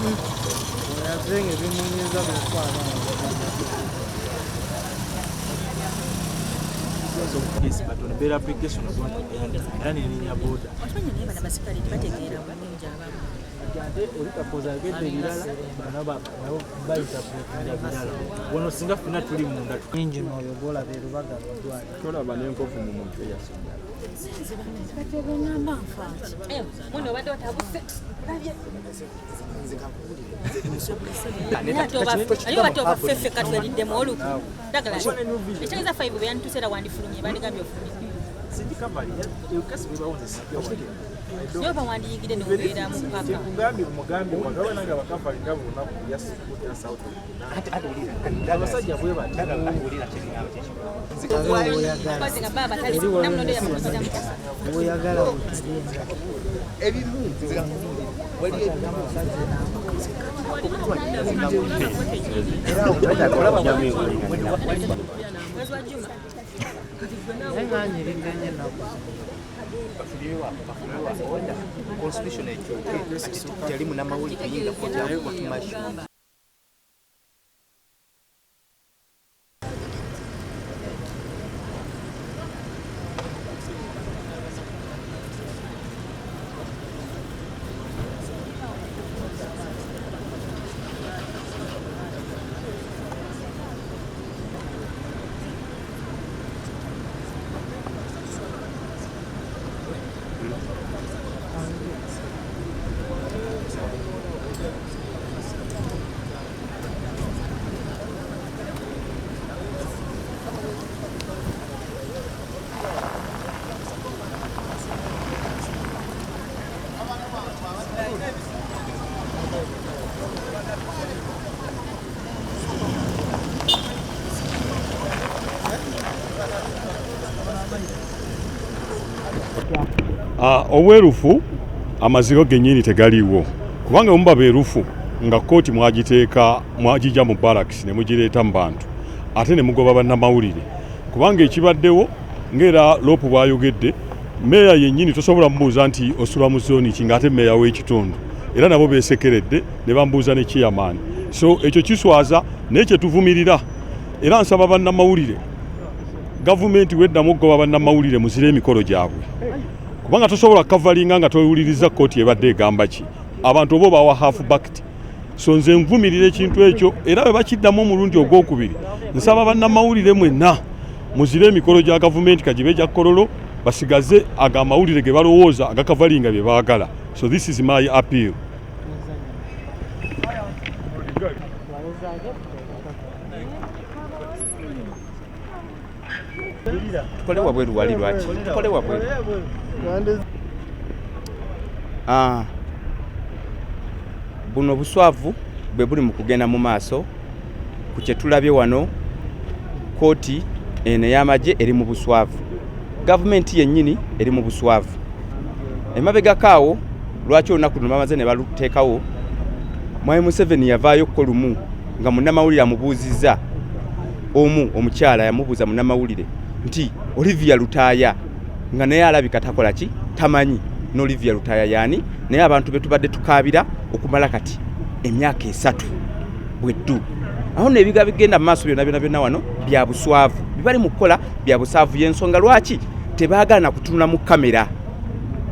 Yazenge bimunyeza bukwana. So case but on better application of one and in your border. Wafanya niba na basikali bategeera bulungi abamu. Ate olikapoza gete bilala banaba nabo bayita bilala. Wono singa funa tuli munda twingi noyo gola be rubaga lwali. Kola banenkofu mu muntu yasomya. Katebe namba mfati. Muno obadde otabuse. Ayo batoba fefe katwelidde mu oluku. Dagala. Ekitegeeza 5 bwe yantusera wandifulumye bandigambye ofulumye. Sindikabali yokasi bwe bawonesa. Yo bawandiyigire n'obeera mu paka. Mugambi wagaba nanga bakavali ngabo unaku yasi South. Ati ulira. Abasajja bwe bati. Ulira kyekinawo kyekyo. Bazinga baba tali namunondo ya mukira mukasa. Oyagala Ebimu nzira wali era okutakola bajamingo constitution ekyo yali munamawuli kuyinga kujyayo kutumasho. Obwerufu amaziro gennyini tegaliiwo kubanga muba beerufu nga kooti mwagijja mu barracks ne mugireeta mu bantu ate ne mugoba bannamawulire kubanga ekibaddewo ng'era Lopu bw'ayogedde meeya yennyini tosobola mubuuza nti osula mu zooni ki ng'ate meeya w'ekitundu era nabo beesekeredde ne bambuuza ne chairman. So ekyo kiswaza naye kye tuvumirira era nsaba bannamawulire gavumenti weddamu okugoba bannamawulire muzire emikolo gyabwe kubanga tosobola kavalinga nga towuliriza kooti ebadde egamba ki abantu obo bawa half backed. So nze nvumirira ekintu ekyo era bwe bakiddamu omulundi ogwokubiri nsaba bannamawulire mwenna muzire emikolo gya gavumenti kagibe gya kololo basigaze agamawulire ge balowooza agakavalinga bye baagala. So this is my appeal. Tukole wabweru wali lwaki? Tukole wabweru. Buno buswavu bwe buli mu kugenda mu maaso ku kye tulabye wano kooti eno y'amagye eri mu buswavu. Gavumenti yennyini eri mu buswavu. Emabegakaawo lwaki olunaku luno bamaze ne baluteekawo Mwai Museveni yavaayo ko lumu nga munnamawulire amubuuzizza omukyala yamubuuza munnamawulire nti Olivia Lutaaya nga naye alabika takola ki tamanyi n'Olivia Lutaaya yaani naye abantu betubadde tukaabira okumala kati emyaka 3 bweddu aho nebiga bigenda mu maaso byonna wano bya buswavu bibali mu kukola bya busaavu y'ensonga lwaki tebaagala na kutunula mu kamera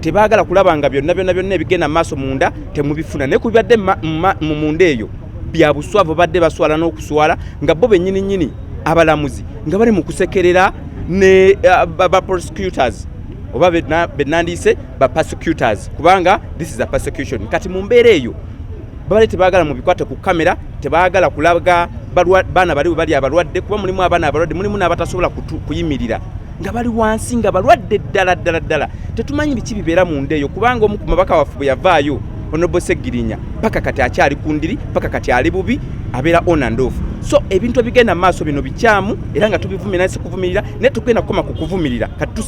tebaagala kulaba nga byonna ebigenda mu maaso munda temubifuna naye kubibadde mu munda eyo bya buswavu badde baswala n'okuswala nga bo bennyini abalamuzi nga bali mu kusekerera ne ba prosecutors oba benandise ba prosecutors kubanga this is a persecution kati mu mbeera eyo babale tebaagala mu bikwate ku kamera tebaagala kulaga baana bali abalwadde kuba mulimu abaana abalwadde mulimu n'abatasobola kuyimirira nga bali wansi nga balwadde ddala tetumanyi biki bibeera mu ndeeyo kubanga omu ku mabaka waffe bwe yavaayo Honorable Segirinya paka kati akyali kundiri paka kati ali bubi abeera on and off. So ebintu bigenda maaso bino bikyamu era nga tubivumira nasi kuvumirira ne tugenda koma ku kuvumirira kati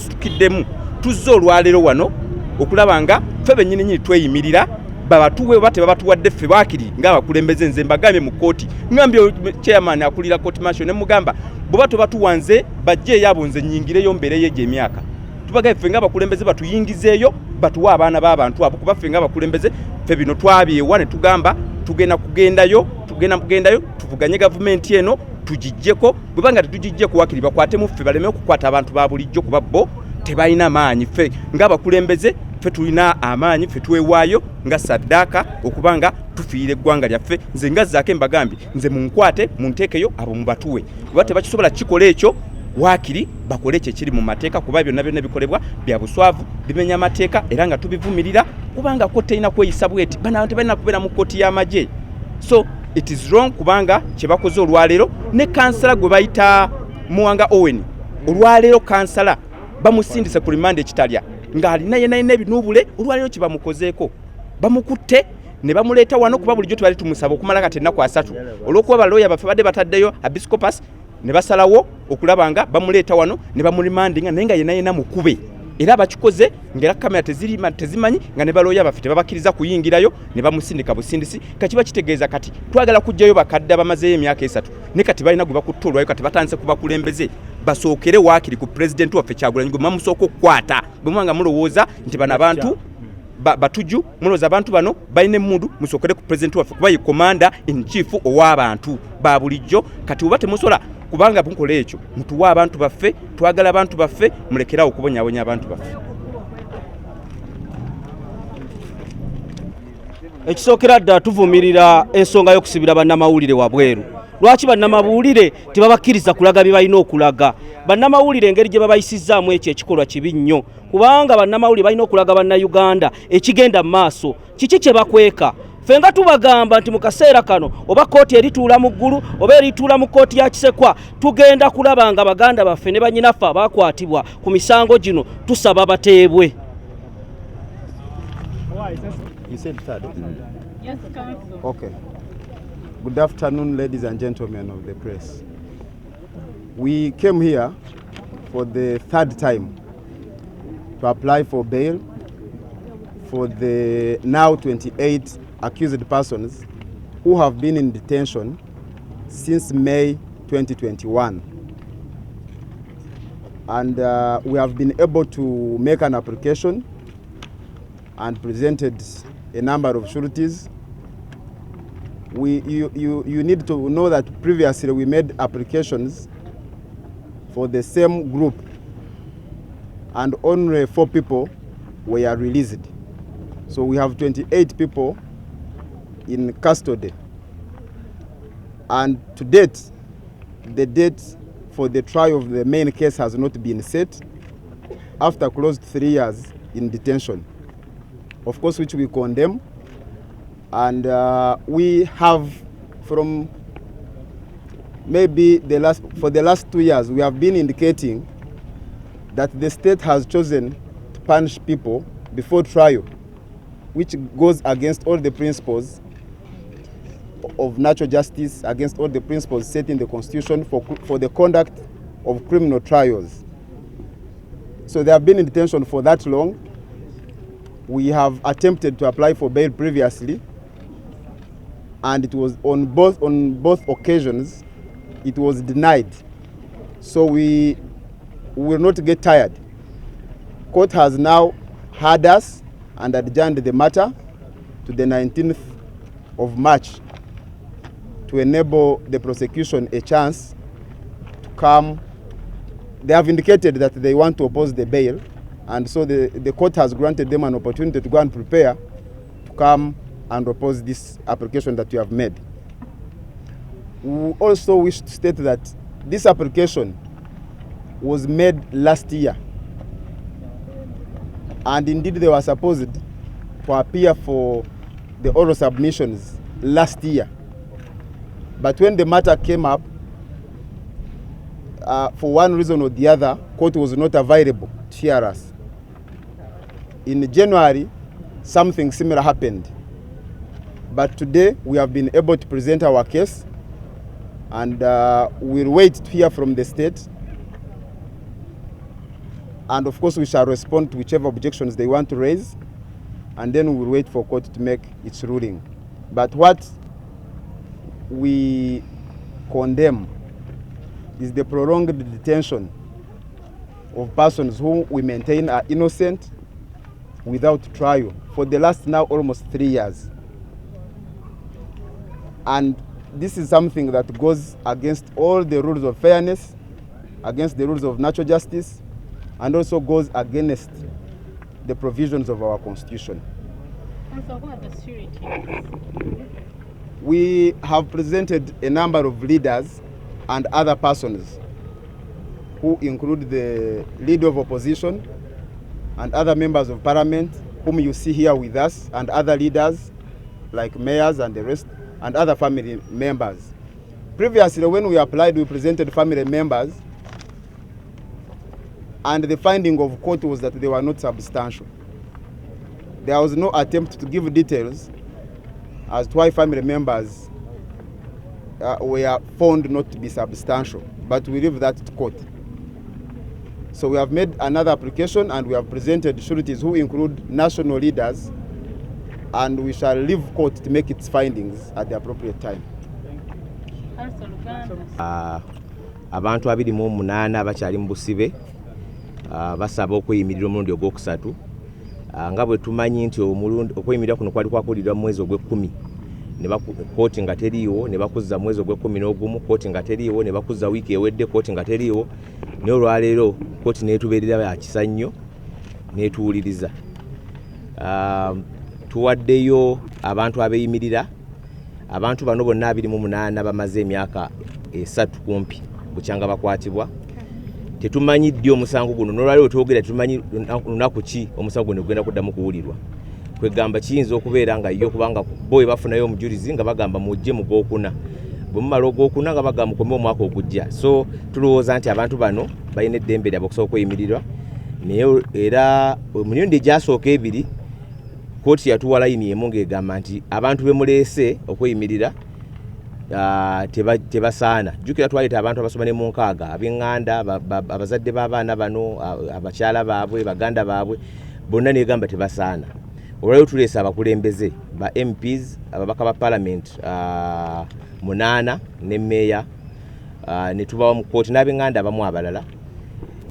tukiddemu tuzze olwaleero wano okulaba nga ffe bennyini tweyimirira babatuwe bate babatuwadde ffe baakiri ng'abakulembeze nze mbagambye mu kooti ngambye chairman akulira court martial ne mugamba bo bato batuwanze bajje yabo nze nyingireyo mbereyo gy'emyaka tubagaye ffe ng'abakulembeze batuyingizeeyo batuwa abaana b'abantu abo kuba ffe ng'abakulembeze ffe bino twabyewa ne tugamba tugenda kugendayo tuvuganye gavumenti eno tugijjeko bwe banga tetugijjeko wakiri bakwatemu ffe baleme okukwata abantu ba bulijjo kuba bo tebalina maanyi ffe ng'abakulembeze ffe tulina amaanyi ffe tuwewaayo nga saddaaka okubanga tufiire eggwanga lyaffe nze nga Zaake mbagambye nze munkwate munteekeyo abo mubatuwe kuba tebakisobola kikola ekyo wakiri bakole ekyo ekiri mu mateeka kuba byonna bikolebwa bya buswavu bimenya amateeka era nga tubivumirira kubanga ko teyina kweyisa bweti bana tebalina kubeera mu kkooti y'amagye so it is wrong kubanga kye bakoze olwaleero ne kansala gwe bayita Muwanga Owen olwaleero kansala bamusindise ku rimande ekitalya ng'alina yenna ebinuubule olwaleero kye bamukozeeko bamukutte ne bamuleeta wano kuba bulijjo tubali tumusaba okumala kati ennaku 3 olw'okuba balooya baffe badde bataddeyo episcopus ne basalawo okulaba nga bamuleeta wano ne bamulimandinga naye nga yenna mukube era bakikoze ng'era kamera tezimanyi nga ne balooya baffe tebabakkiriza kuyingirayo ne bamusindika busindisi kakiba kitegeeza kati twagala kujjayo bakadde abamazeeyo emyaka 3 ne kati balina gwe bakutta olwayo kati batandise kubakulembeze basookere waakiri ku pulezidenti waffe Kyagulanyi gwe musooka okukwata bwe mwanga mulowooza nti bano abantu batuju mulowooza abantu bano balina emmundu musookere ku pulezidenti waffe kuba ye komanda in chief ow'abantu ba bulijjo kati oba temusobola kubanga bunkola ekyo mutuwa abantu baffe twagala abantu baffe mulekerawo okubonyaabonya abantu baffe. Ekisookera ddala tuvumirira ensonga y'okusibira bannamawulire wabweru. Lwaki bannamawulire tebabakkiriza kulaga bye balina okulaga? Bannamawulire engeri gye babayisizaamu ekyo ekikolwa kibi nnyo kubanga bannamawulire balina okulaga bannayuganda ekigenda mu maaso. Kiki kye bakweka? Ffe nga tubagamba nti mu kaseera kano oba kkooti erituula mu ggulu oba erituula mu kkooti ya Kisekwa tugenda kulaba nga baganda baffe ne bannyinaffe abaakwatibwa ku misango gino tusaba bateebwe. You said third. Yes, okay. Good afternoon, ladies and gentlemen of the press. We came here for the third time to apply for bail for the now 28 accused persons who have been in detention since May 2021. And we have been able to make an application and presented a number of sureties. You need to know that previously we made applications for the same group and only 4 people were released. So we have 28 people in custody. And to date, the date for the trial of the main case has not been set after close to 3 years in detention, of course, which we condemn. And we have, from maybe for the last 2 years, we have been indicating that the state has chosen to punish people before trial, which goes against all the principles of natural justice, against all the principles set in the Constitution for the conduct of criminal trials. So they have been in detention for that long. We have attempted to apply for bail previously, and it was on both occasions it was denied. So we will not get tired. Court has now heard us and adjourned the matter to the 19th of March to enable the prosecution a chance to come. They have indicated that they want to oppose the bail, and so the court has granted them an opportunity to go and prepare to come and oppose this application that you have made. We also wish to state that this application was made last year, and indeed they were supposed to appear for the oral submissions last year. But when the matter came up, for one reason or the other, court was not available to hear us. In January, something similar happened. But today, we have been able to present our case, and we'll wait to hear from the state. And of course, we shall respond to whichever objections they want to raise, and then we'll wait for court to make its ruling. But what we condemn is the prolonged detention of persons who we maintain are innocent without trial for the last now almost 3 years. And this is something that goes against all the rules of fairness, against the rules of natural justice, and also goes against the provisions of our constitution. And so what are the securities? We have presented a number of leaders and other persons who include the leader of opposition and other members of parliament whom you see here with us, and other leaders like mayors and the rest, and other family members. Previously, when we applied, we presented family members, and the finding of court was that they were not substantial. There was no attempt to give details as to why family members were found not to be substantial, but we leave that to court. So we have made another application and we have presented sureties who include national leaders, and we shall leave court to make its findings at the appropriate time. Abantu 28 bakyali mu busibe basaba okweyimirira omulundi ogwokusatu. Nga bwe tumanyi nti okweyimirira kuno kwali kwakulirwa mu mwezi ogw'ekkumi, kooti nga teriiwo, ne bakuzza mwezi ogw'ekkumi kooti nga teriiwo, ne bakuzza wiiki ewedde kooti nga teriiwo. Naye olwaleero kooti neetubeerera ya kisa nnyo neetuwuliriza. Tuwaddeyo abantu abeeyimirira. Abantu bano bonna 28 bamaze emyaka 3 kumpi bukyanga bakwatibwa. Tetumanyi ddi omusango guno, n'olwaleero twogera tetumanyi lunaku ki omusango guno gugenda kuddamu kuwulirwa. Kwegamba kiyinza okubeera nga yo kubanga bo bwe bafunayo omujulizi nga bagamba mujje mu Gwokuna, bwe mumala Ogwokuna nga bagamba mukome omwaka ogujja. So tulowooza nti abantu bano balina eddembe lyabwe okusobola okweyimirirwa. Naye era emirundi egyasooka ebiri kooti yatuwa layini emu ng'egamba nti abantu be muleese okweyimirira tebasaana. Jjukira twaleeta abantu abasoma ne mu nkaaga, ab'eŋŋanda, abazadde b'abaana bano, abakyala baabwe, baganda baabwe, bonna negamba tebasaana. Olwaleero tuleese abakulembeze ba MPs, ababaka ba Parliament 8 ne Meya, ne tubawa mu kooti n'ab'eŋŋanda abamu abalala.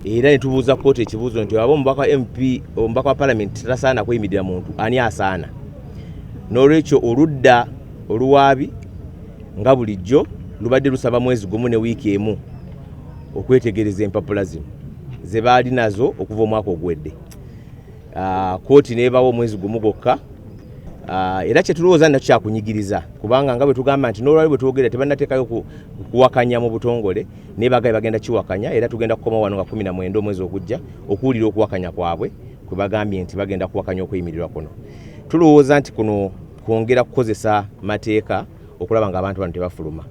Era ne tubuuza kooti ekibuuzo nti aba omubaka MP, omubaka wa Parliament tasaana kweyimirira muntu, ani asaana? N'olwekyo oludda oluwaabi nga bulijjo lubadde lusaba mwezi gumu ne wiiki emu okwetegereza empapula zino ze baali nazo okuva omwaka ogwedde. Kooti neebawo omwezi gumu gwokka. Era kyetulowooza nakyo kyakunyigiriza kubanga nga bwe tugamba nti n'olwali bwe twogera tebannateekayo kuwakanya mu butongole, naye bagaye bagenda kiwakanya, era tugenda kukoma wano nga 19 omwezi ogujja okuwulira okuwakanya kwabwe kwe bagambye nti bagenda kuwakanya okweyimirirwa kuno. Tulowooza nti kuno kwongera kukozesa mateeka okulaba nga abantu bano tebafuluma.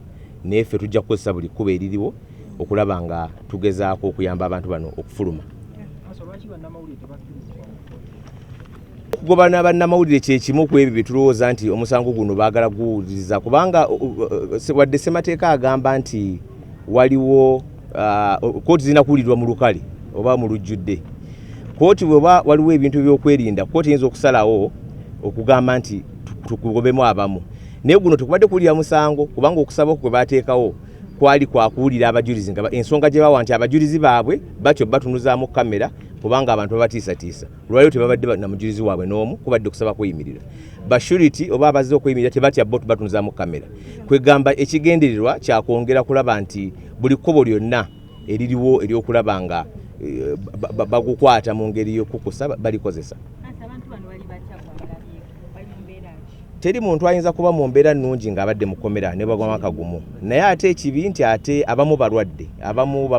Naye ffe tujja kukozesa buli kkubo eririwo okulaba nga tugezaako okuyamba abantu bano okufuluma. Okugobana bannamawulire kye kimu ku ebyo bye tulowooza nti omusango guno baagala guwuliriza, kubanga wadde ssemateeka agamba nti waliwo kooti zirina kuwulirirwa mu lukale oba mu lujjudde. Kooti bw'oba waliwo ebintu by'okwerinda, kooti eyinza okusalawo okugamba nti tukugobemu abamu. Naye guno tekubadde kuwulira musango kubanga okusaba kwe baateekawo kwali kwakuwulira abajulizi nga ensonga gye bawa nti abajulizi baabwe batyo batunuzaamu kamera kubanga abantu babatiisatiisa. Olwaleero tebabadde na mujulizi waabwe n'omu, kubadde kusaba kweyimirira. Bashuriti oba abazze okweyimirira tebatya bo batunuzaamu kamera. Kwegamba ekigendererwa kyakwongera kulaba nti buli kkobo lyonna eririwo ery'okulaba nga bagukwata mu ngeri y'okukusa balikozesa. Teri muntu ayinza kuba mu mbeera nnungi ng'abadde mu kkomera ne bagwa mwaka gumu. Naye ate ekibi nti ate abamu balwadde, abamu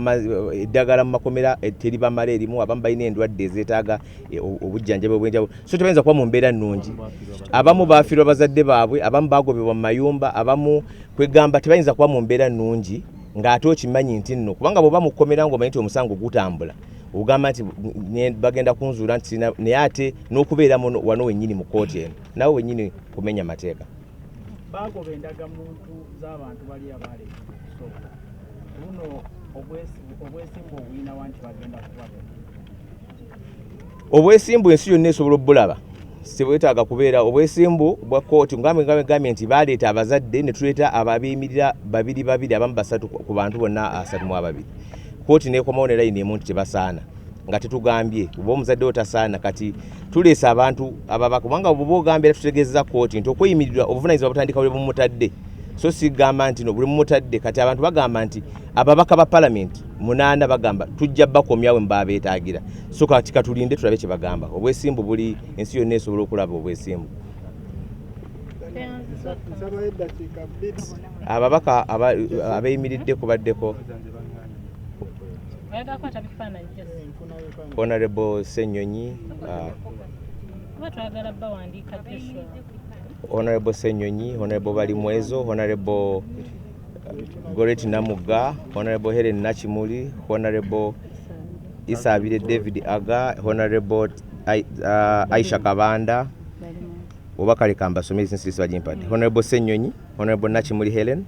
eddagala mu makomera teri bamala erimu, abamu balina endwadde ezeetaaga obujjanjabi obw'enjawulo. So tebayinza kuba mu mbeera nnungi. Abamu baafiirwa bazadde baabwe, abamu baagobebwa mu mayumba, abamu kwegamba tebayinza kuba mu mbeera nnungi ng'ate okimanyi nti nno kubanga bw'oba mu kkomera ng'omanyi nti omusango gutambula ogamba nti bagenda kunzuula nti naye ate n'okubeera wano wennyini mu kooti eno nawe wennyini kumenya mateeka. Bagoba endagamuntu z'abantu bali abaale kusooka buno obwesimbu obulina wanti bagenda kubaga. Obwesimbu ensi yonna esobola obbulaba, sibwetaaga kubeera obwesimbu bwa kooti. Ngambye nti baleeta abazadde ne tuleeta ababeeyimirira 2 abamu 3 ku bantu bonna 32. Kooti neekomawo ne layini emu nti tebasaana. nga tetugambye oba omuzadde otasaana kati tuleesa abantu ababaka kubanga obuba ogambye tutegeezeza kooti nti okweyimirirwa obuvunanyizibwa butandika buli bumutadde so sigamba nti no buli mumutadde kati abantu bagamba nti ababaka ba palamenti 8 bagamba tujja bakomyawe mbabeetaagira so kati katulinde tulabe kye bagamba obwesimbu buli ensi yonna esobola okulaba obwesimbu ababaka abeeyimiridde kubaddeko Honorable Senyonyi Honorable Senyonyi, Honorable Balimwezo, Honorable Goreti Namuga, Honorable Helen Nachimuli, Honorable Isabire David Aga, Honorable Aisha Kabanda, Obakari Kamba, so since this was Honorable Senyonyi, Honorable Nachimuli Helen,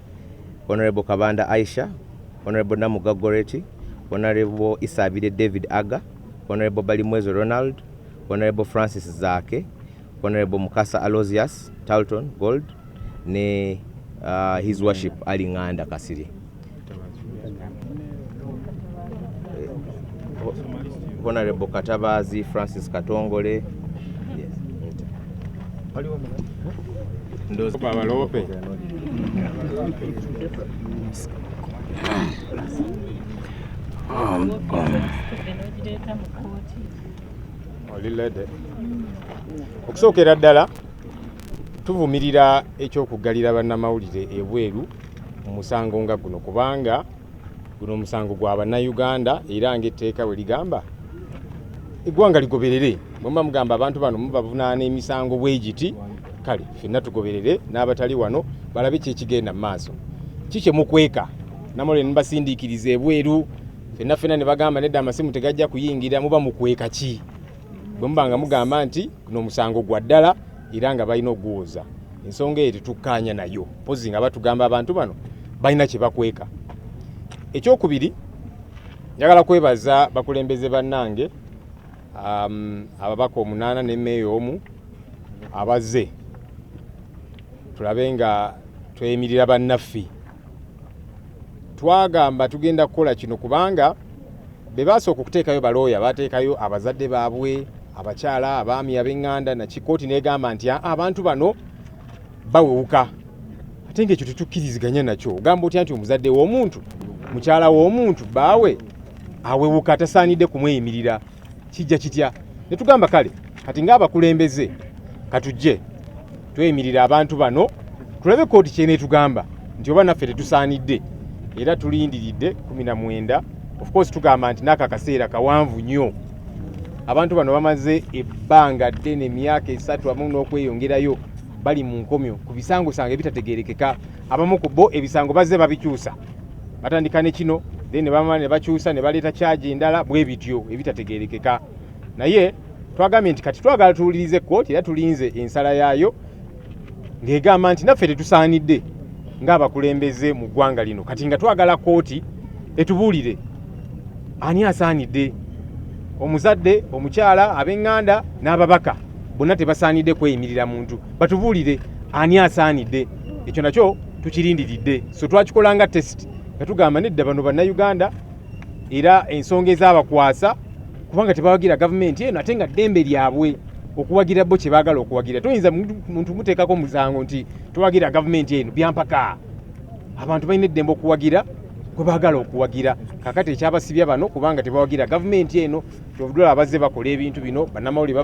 Honorable Kabanda Aisha, Honorable Namuga Goreti, Honorable Isabire David Aga, Honorable Balimwezo Ronald, Honorable Francis Zake, Honorable Mukasa Aloysius Talton Gold, ne His Worship Ali Nganda Kasiri. Honorable Katabazi Francis Katongole. Ndozi Babalope. Olilede. Okusookera ddala tuvumirira ekyokugalira bannamawulire ebweru mu musango nga guno kubanga guno musango gwa bannayuganda era ng'etteeka bwe ligamba eggwanga ligoberere mwemba mugamba abantu bano mubavunaana emisango bwegiti kale ffenna tugoberere n'abatali wano balabe kyekigenda mu maaso kikye mukweka namole nibasindiikiriza ebweru ffenna ne bagamba nedda amasimu tegajja kuyingira muba mukweka ki bwe mubanga mugamba nti guno musango gwa ddala era nga balina okuguwoza ensonga eyo tetukkaanya nayo pozi nga batugamba abantu bano balina kye bakweka. Ekyokubiri njagala kwebaza bakulembeze bannange ababaka 8 ne meeya omu abazze tulabe nga tweyimirira bannaffe twagamba tugenda kukola kino kubanga be basooka okuteekayo balooya bateekayo abazadde baabwe abakyala abaami ab'eŋŋanda nakikooti negamba nti abantu bano bawewuka ate ng'ekyo tetukkiriziganya nakyo ogamba otya nti omuzadde w'omuntu mukyala w'omuntu baawe awewuka tasaanidde kumweyimirira kijja kitya ne tugamba kale kati ng'abakulembeze katujje tweyimirira abantu bano tulabe kooti kyene tugamba nti oba naffe tetusaanidde era tulindiridde 19 of course tugamba nti n'aka kaseera kawanvu nnyo abantu bano bamaze ebbanga ddene emyaka 3 amu n'okweyongerayo bali mu nkomyo ku bisango sange bitategerekeka abamu ku bo ebisango bazze babikyusa batandika ne kino then bamala ne bakyusa ne baleeta charge endala bwe bityo ebitategerekeka naye twagambye nti kati twagala tuwulirize kooti era tulinze ensala yaayo ng'egamba nti naffe tetusaanidde ng'abakulembeze mu ggwanga lino kati nga twagala kooti etubuulire ani asaanidde omuzadde omukyala ab'eŋŋanda n'ababaka bonna tebasaanidde kweyimirira muntu batubuulire ani asaanidde ekyo nakyo tukirindiridde so twakikola nga test nga tugamba nedda bano bannayuganda era ensonga ezaabakwasa kubanga tebawagira gavumenti eno ate nga ddembe lyabwe okuwagira bo kye baagala okuwagira toyinza muntu muteekako musango nti towagira gavumenti eno byampaka abantu balina eddembe okuwagira kwe baagala okuwagira kakati ekyabasibya bano kubanga tebawagira gavumenti eno kyobudola abazze bakola ebintu bino bannamawulire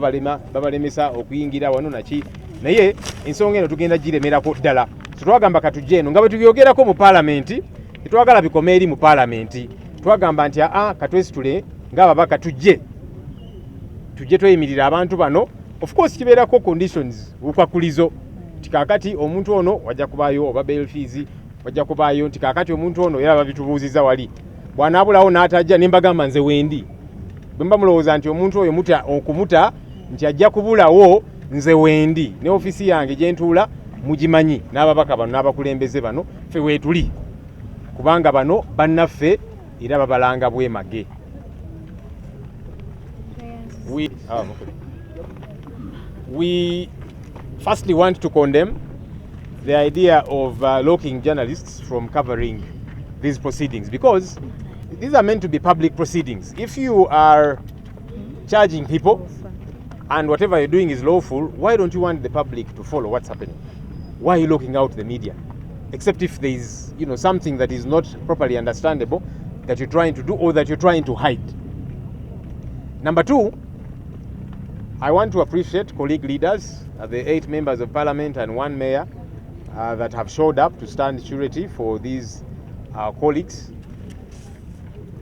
babalemesa okuyingira wano naki naye ensonga eno tugenda giremerako ddala so twagamba katujje eno nga bwe tubyogerako mu paalamenti tetwagala bikoma eri mu paalamenti twagamba nti katwesitule ng'ababaka tujje tweyimirira abantu bano of course kibeerako conditions bukwakulizo nti kaakati omuntu ono wajja kubaayo oba bail fees wajja kubaayo nti kaakati omuntu ono era babitubuuziza wali bw'anaabulawo n'atajja ne mbagamba nze wendi bwe mba mulowooza nti omuntu oyo okumuta nti ajja kubulawo nze wendi ne ofisi yange gye ntuula mugimanyi n'ababaka bano n'abakulembeze bano ffe weetuli kubanga bano bannaffe era babalanga bwemage. We firstly want to condemn the idea of locking journalists from covering these proceedings because these are meant to be public proceedings. If you are charging people, and whatever you're doing is lawful, why don't you want the public to follow what's happening? Why are you locking out the media? Except if there is, something that is not properly understandable that you're trying to do or that you're trying to hide. Number two, I want to appreciate colleague leaders, the 8 members of parliament and 1 mayor that have showed up to stand surety for these colleagues.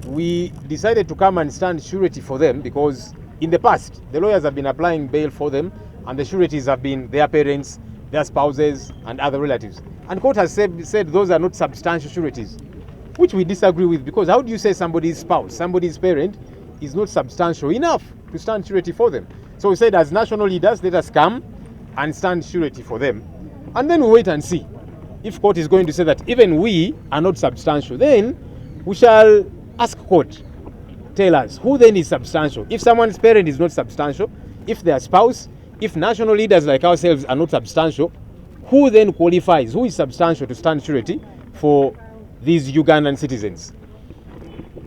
We decided to come and stand surety for them because in the past, the lawyers have been applying bail for them and the sureties have been their parents, their spouses and other relatives. And court has said those are not substantial sureties, which we disagree with, because how do you say somebody's spouse, somebody's parent is not substantial enough to stand surety for them? So we said as national leaders, let us come and stand surety for them. And then we wait and see. If court is going to say that even we are not substantial, then we shall ask court, tell us who then is substantial. If someone's parent is not substantial, if their spouse, if national leaders like ourselves are not substantial, who then qualifies, who is substantial to stand surety for these Ugandan citizens?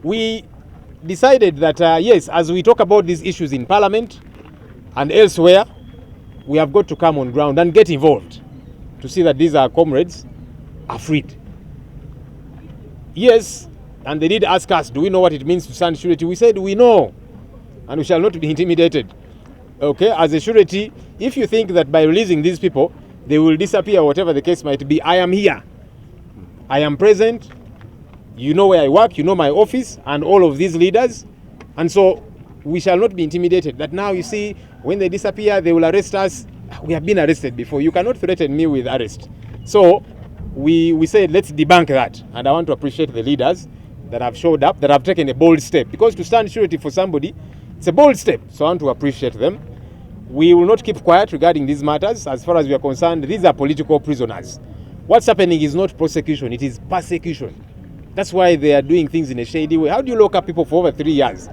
We decided that, yes, as we talk about these issues in Parliament and elsewhere, we have got to come on ground and get involved to see that these our comrades are freed. Yes, and they did ask us, do we know what it means to stand surety? We said we know, and we shall not be intimidated. Okay, as a surety, if you think that by releasing these people, they will disappear, whatever the case might be, I am here. I am present. You know where I work, you know my office, and all of these leaders. And so we shall not be intimidated that now you see, when they disappear, they will arrest us. We have been arrested before. You cannot threaten me with arrest. So we said, let's debunk that. And I want to appreciate the leaders that have showed up, that have taken a bold step. Because to stand surety for somebody, it's a bold step. So I want to appreciate them. We will not keep quiet regarding these matters. As far as we are concerned, these are political prisoners. What's happening is not prosecution, it is persecution. That's why they are doing things in a shady way. How do you lock up people for over 3 years?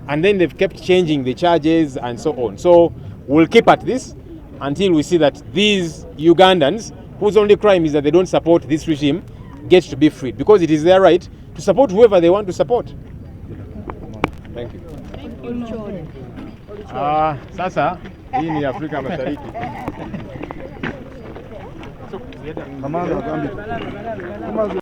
And then they've kept changing the charges and so on. So we'll keep at this until we see that these Ugandans, whose only crime is that they don't support this regime, get to be freed. Because it is their right to support whoever they want to support. Thank you. Sasa, hii ni Afrika Mashariki. Kamanda,